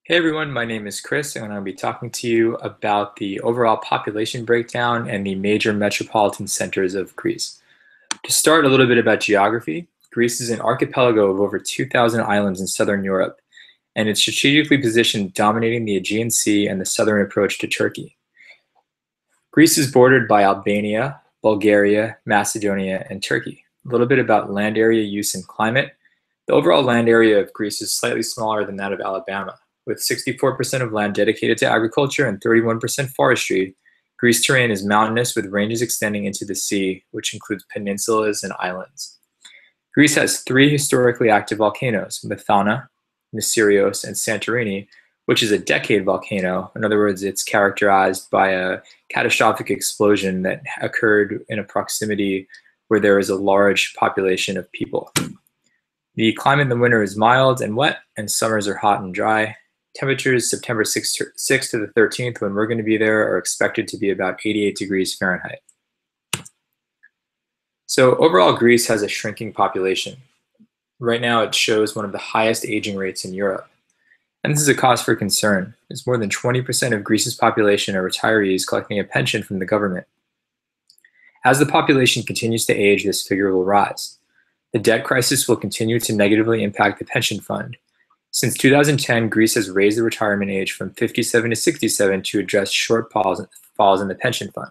Hey everyone, my name is Chris, and I'll be talking to you about the overall population breakdown and the major metropolitan centers of Greece. To start, a little bit about geography. Greece is an archipelago of over 2,000 islands in southern Europe, and it's strategically positioned dominating the Aegean Sea and the southern approach to Turkey. Greece is bordered by Albania, Bulgaria, Macedonia, and Turkey. A little bit about land area use and climate. The overall land area of Greece is slightly smaller than that of Alabama. With 64% of land dedicated to agriculture and 31% forestry, Greece terrain is mountainous with ranges extending into the sea, which includes peninsulas and islands. Greece has three historically active volcanoes, Methana, Nisirios, and Santorini, which is a decade volcano. In other words, it's characterized by a catastrophic explosion that occurred in a proximity where there is a large population of people. The climate in the winter is mild and wet, and summers are hot and dry. Temperatures September 6th to the 13th, when we're going to be there, are expected to be about 88 degrees Fahrenheit. So overall, Greece has a shrinking population. Right now, it shows one of the highest aging rates in Europe. And this is a cause for concern, as more than 20% of Greece's population are retirees collecting a pension from the government. As the population continues to age, this figure will rise. The debt crisis will continue to negatively impact the pension fund. Since 2010, Greece has raised the retirement age from 57 to 67 to address shortfalls in the pension fund.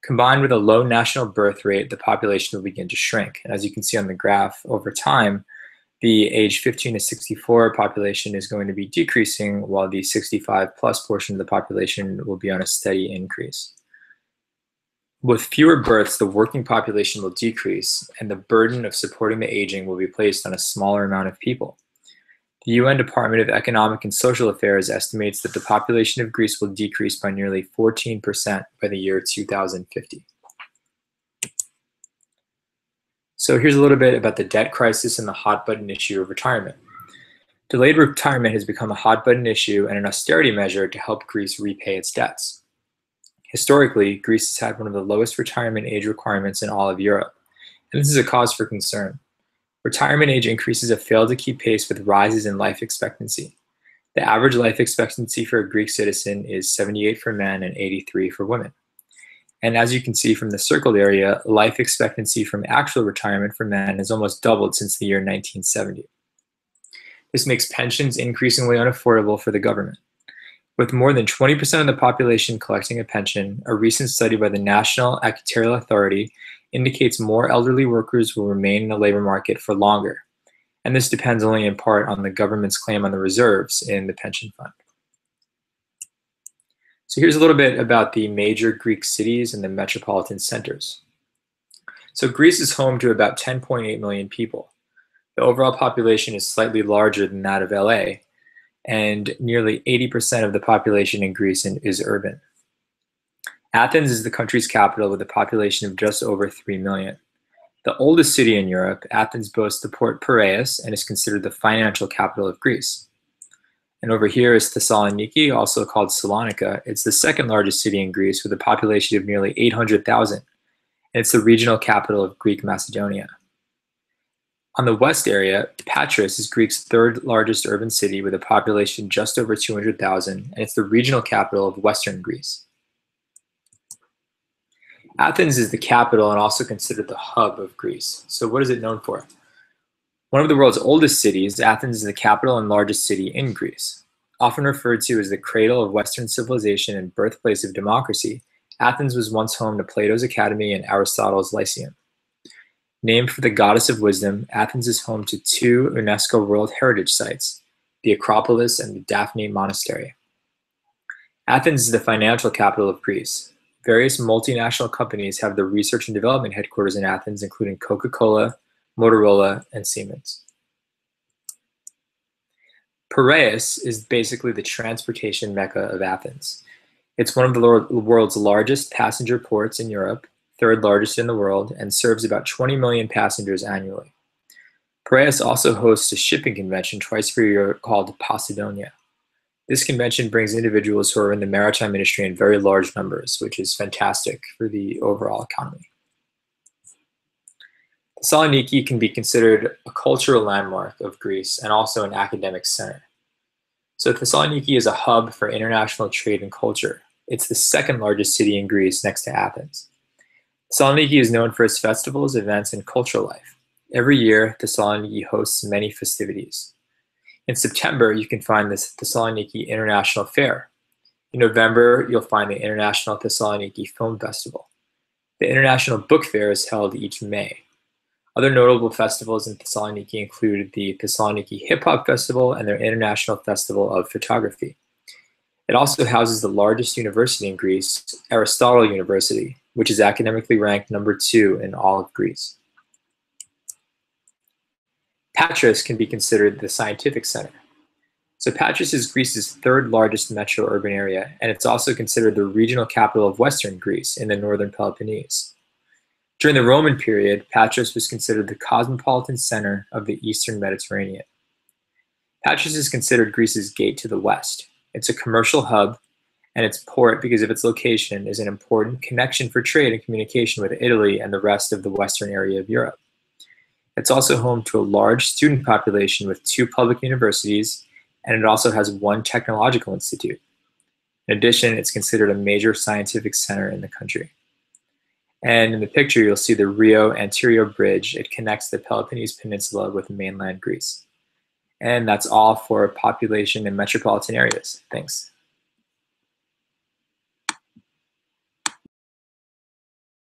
Combined with a low national birth rate, the population will begin to shrink. And as you can see on the graph, over time, the age 15 to 64 population is going to be decreasing, while the 65 plus portion of the population will be on a steady increase. With fewer births, the working population will decrease, and the burden of supporting the aging will be placed on a smaller amount of people. The UN Department of Economic and Social Affairs estimates that the population of Greece will decrease by nearly 14% by the year 2050. So here's a little bit about the debt crisis and the hot button issue of retirement. Delayed retirement has become a hot button issue and an austerity measure to help Greece repay its debts. Historically, Greece has had one of the lowest retirement age requirements in all of Europe, and this is a cause for concern. Retirement age increases have failed to keep pace with rises in life expectancy. The average life expectancy for a Greek citizen is 78 for men and 83 for women. And as you can see from the circled area, life expectancy from actual retirement for men has almost doubled since the year 1970. This makes pensions increasingly unaffordable for the government. With more than 20% of the population collecting a pension, a recent study by the National Actuarial Authority indicates more elderly workers will remain in the labor market for longer. And this depends only in part on the government's claim on the reserves in the pension fund. So here's a little bit about the major Greek cities and the metropolitan centers. So Greece is home to about 10.8 million people. The overall population is slightly larger than that of LA, and nearly 80% of the population in Greece is urban. Athens is the country's capital with a population of just over 3 million. The oldest city in Europe, Athens boasts the port Piraeus and is considered the financial capital of Greece. And over here is Thessaloniki, also called Salonika. It's the second largest city in Greece with a population of nearly 800,000. And it's the regional capital of Greek Macedonia. On the west area, Patras is Greece's third largest urban city with a population just over 200,000, and it's the regional capital of Western Greece. Athens is the capital and also considered the hub of Greece. So what is it known for? One of the world's oldest cities, Athens is the capital and largest city in Greece. Often referred to as the cradle of Western civilization and birthplace of democracy, Athens was once home to Plato's Academy and Aristotle's Lyceum. Named for the goddess of wisdom, Athens is home to two UNESCO World Heritage Sites, the Acropolis and the Daphne Monastery. Athens is the financial capital of Greece. Various multinational companies have their research and development headquarters in Athens, including Coca-Cola, Motorola, and Siemens. Piraeus is basically the transportation mecca of Athens. It's one of the world's largest passenger ports in Europe, third largest in the world, and serves about 20 million passengers annually. Piraeus also hosts a shipping convention twice per year called Posidonia. This convention brings individuals who are in the maritime industry in very large numbers, which is fantastic for the overall economy. Thessaloniki can be considered a cultural landmark of Greece and also an academic center. So Thessaloniki is a hub for international trade and culture. It's the second largest city in Greece next to Athens. Thessaloniki is known for its festivals, events, and cultural life. Every year, Thessaloniki hosts many festivities. In September, you can find the Thessaloniki International Fair. In November, you'll find the International Thessaloniki Film Festival. The International Book Fair is held each May. Other notable festivals in Thessaloniki include the Thessaloniki Hip Hop Festival and their International Festival of Photography. It also houses the largest university in Greece, Aristotle University, which is academically ranked #2 in all of Greece. Patras can be considered the scientific center. So Patras is Greece's third largest metro urban area, and it's also considered the regional capital of Western Greece in the northern Peloponnese. During the Roman period, Patras was considered the cosmopolitan center of the Eastern Mediterranean. Patras is considered Greece's gate to the West. It's a commercial hub, and its port, because of its location, is an important connection for trade and communication with Italy and the rest of the western area of Europe. It's also home to a large student population with 2 public universities, and it also has 1 technological institute. In addition, it's considered a major scientific center in the country. And in the picture, you'll see the Rio Anterior Bridge. It connects the Peloponnese Peninsula with mainland Greece. And that's all for population and metropolitan areas. Thanks.